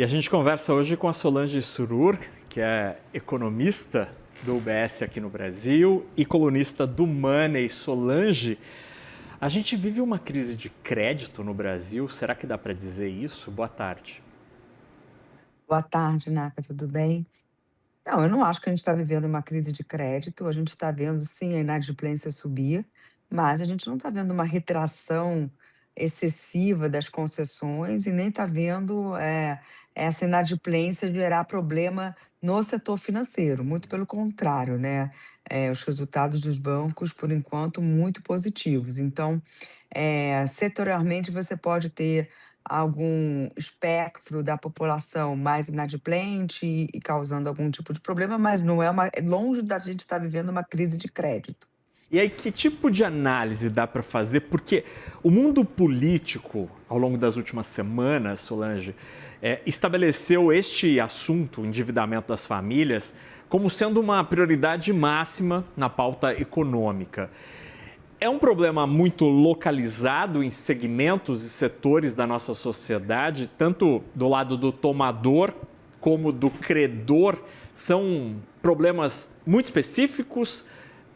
E a gente conversa hoje com a Solange Surur, que é economista do UBS aqui no Brasil e colunista do Money. Solange, a gente vive uma crise de crédito no Brasil, será que dá para dizer isso? Boa tarde. Boa tarde, Naka, tudo bem? Não, eu não acho que a gente está vivendo uma crise de crédito, a gente está vendo sim a inadimplência subir, mas a gente não está vendo uma retração excessiva das concessões e nem está vendo essa inadimplência gerar problema no setor financeiro, muito pelo contrário, né? Os resultados dos bancos, por enquanto, muito positivos. Então, setorialmente, você pode ter algum espectro da população mais inadimplente e causando algum tipo de problema, mas não é longe da gente estar vivendo uma crise de crédito. E aí, que tipo de análise dá para fazer? Porque o mundo político, ao longo das últimas semanas, Solange, estabeleceu este assunto, o endividamento das famílias, como sendo uma prioridade máxima na pauta econômica. É um problema muito localizado em segmentos e setores da nossa sociedade, tanto do lado do tomador como do credor. São problemas muito específicos.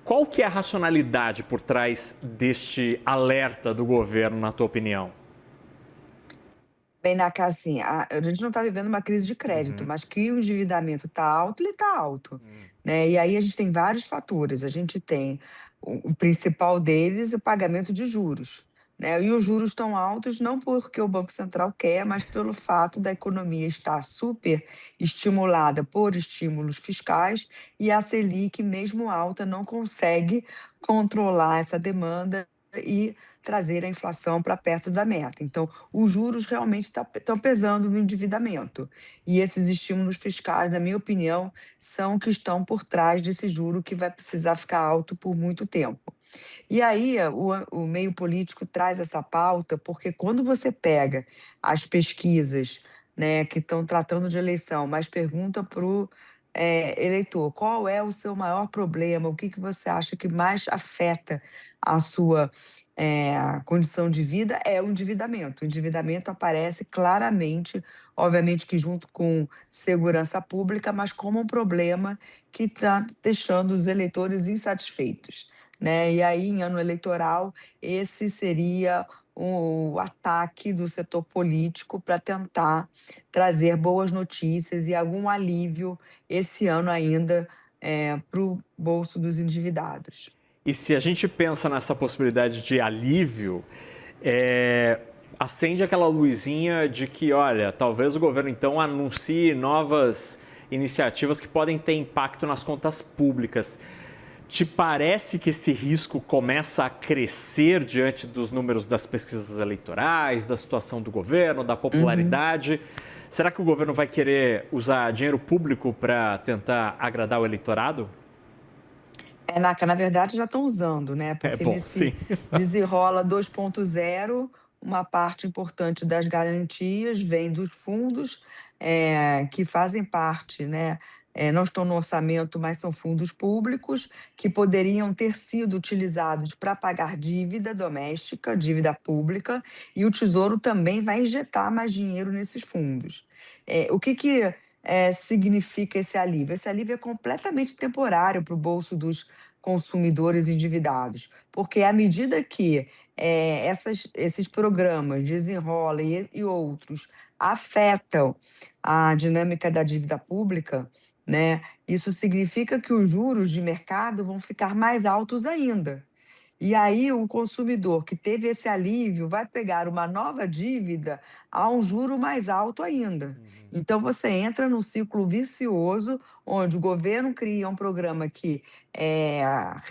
Qual que é a racionalidade por trás deste alerta do governo, na tua opinião? Bem, Naka, assim, a gente não está vivendo uma crise de crédito, Uhum. mas que o endividamento está alto, ele está alto, né? E aí a gente tem vários fatores. A gente tem o principal deles, o pagamento de juros, né? E os juros estão altos não porque o Banco Central quer, mas pelo fato da economia estar super estimulada por estímulos fiscais e a Selic, mesmo alta, não consegue controlar essa demanda e trazer a inflação para perto da meta. Então, os juros realmente estão pesando no endividamento. E esses estímulos fiscais, na minha opinião, são o que estão por trás desse juro que vai precisar ficar alto por muito tempo. E aí, o meio político traz essa pauta, porque quando você pega as pesquisas, né, que estão tratando de eleição, mas pergunta para o eleitor qual é o seu maior problema, o que, que você acha que mais afeta a sua condição de vida, é o endividamento. O endividamento aparece claramente, obviamente que junto com segurança pública, mas como um problema que está deixando os eleitores insatisfeitos, né? E aí, em ano eleitoral, esse seria o ataque do setor político para tentar trazer boas notícias e algum alívio esse ano ainda, para o bolso dos endividados. E se a gente pensa nessa possibilidade de alívio, é, acende aquela luzinha de que, olha, talvez o governo então anuncie novas iniciativas que podem ter impacto nas contas públicas. Te parece que esse risco começa a crescer diante dos números das pesquisas eleitorais, da situação do governo, da Uhum. popularidade? Será que o governo vai querer usar dinheiro público para tentar agradar o eleitorado? Na verdade já estão usando, né, É porque bom, nesse sim. Desenrola 2.0, uma parte importante das garantias vem dos fundos, que fazem parte, né, não estão no orçamento, mas são fundos públicos, que poderiam ter sido utilizados para pagar dívida doméstica, dívida pública, e o Tesouro também vai injetar mais dinheiro nesses fundos. O que que, significa esse alívio? Esse alívio é completamente temporário para o bolso dos consumidores endividados, porque à medida que, esses programas Desenrola e outros afetam a dinâmica da dívida pública, né, isso significa que os juros de mercado vão ficar mais altos ainda. E aí o consumidor que teve esse alívio vai pegar uma nova dívida a um juro mais alto ainda. Então você entra num ciclo vicioso, onde o governo cria um programa que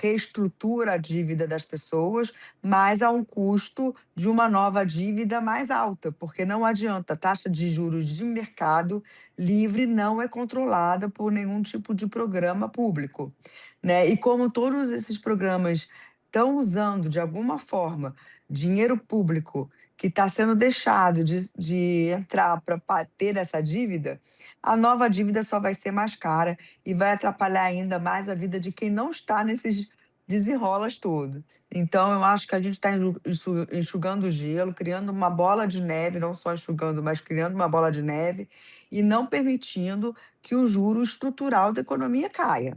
reestrutura a dívida das pessoas, mas a um custo de uma nova dívida mais alta, porque não adianta, a taxa de juros de mercado livre não é controlada por nenhum tipo de programa público, né? E como todos esses programas estão usando, de alguma forma, dinheiro público que está sendo deixado de entrar para ter essa dívida, a nova dívida só vai ser mais cara e vai atrapalhar ainda mais a vida de quem não está nesses desenrolas tudo. Então eu acho que a gente está enxugando o gelo, criando uma bola de neve, não só enxugando, mas criando uma bola de neve, e não permitindo que o juro estrutural da economia caia,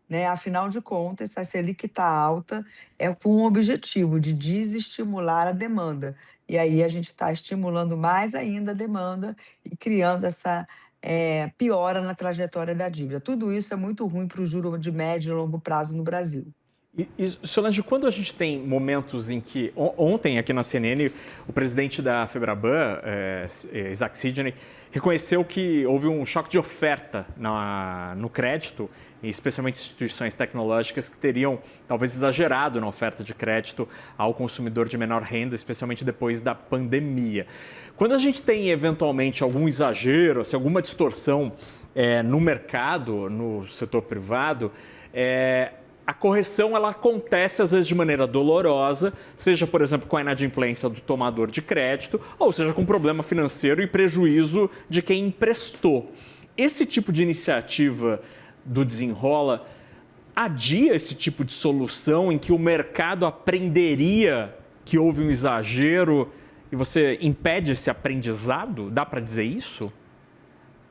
né. Afinal de contas, se a Selic está alta, é com o objetivo de desestimular a demanda. E aí a gente está estimulando mais ainda a demanda e criando essa, piora na trajetória da dívida. Tudo isso é muito ruim para o juro de médio e longo prazo no Brasil. Solange, quando a gente tem momentos em que... Ontem, aqui na CNN, o presidente da Febraban, Isaac Sidney, reconheceu que houve um choque de oferta no crédito, especialmente instituições tecnológicas que teriam talvez exagerado na oferta de crédito ao consumidor de menor renda, especialmente depois da pandemia. Quando a gente tem, eventualmente, algum exagero, assim, alguma distorção no mercado, no setor privado, a correção ela acontece às vezes de maneira dolorosa, seja, por exemplo, com a inadimplência do tomador de crédito, ou seja, com problema financeiro e prejuízo de quem emprestou. Esse tipo de iniciativa do Desenrola adia esse tipo de solução em que o mercado aprenderia que houve um exagero e você impede esse aprendizado? Dá para dizer isso?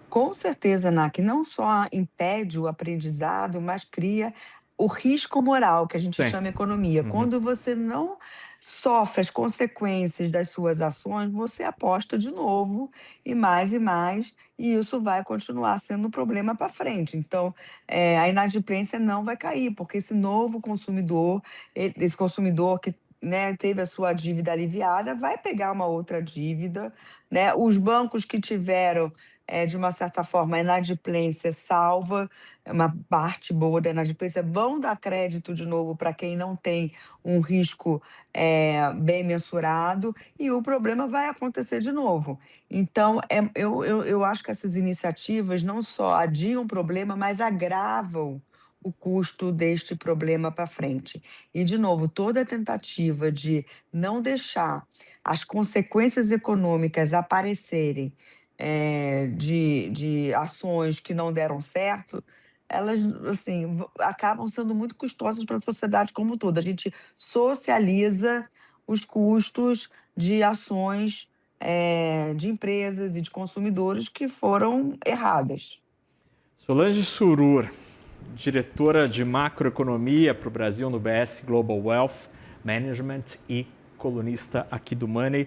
Com certeza, NAC, não só impede o aprendizado, mas cria o risco moral, que a gente Sim. chama economia. Uhum. Quando você não sofre as consequências das suas ações, você aposta de novo e mais, e isso vai continuar sendo um problema para frente. Então, a inadimplência não vai cair, porque esse novo consumidor, esse consumidor que, né, teve a sua dívida aliviada, vai pegar uma outra dívida, né? Os bancos que tiveram de uma certa forma, a inadimplência salva, uma parte boa da inadimplência, vão dar crédito de novo para quem não tem um risco, bem mensurado, e o problema vai acontecer de novo. Então, eu acho que essas iniciativas não só adiam o problema, mas agravam o custo deste problema para frente. E, de novo, toda tentativa de não deixar as consequências econômicas aparecerem de ações que não deram certo, elas, assim, acabam sendo muito custosas para a sociedade como um todo. A gente socializa os custos de ações, de empresas e de consumidores que foram erradas. Solange Surur, diretora de macroeconomia para o Brasil no BS Global Wealth Management e colunista aqui do Money.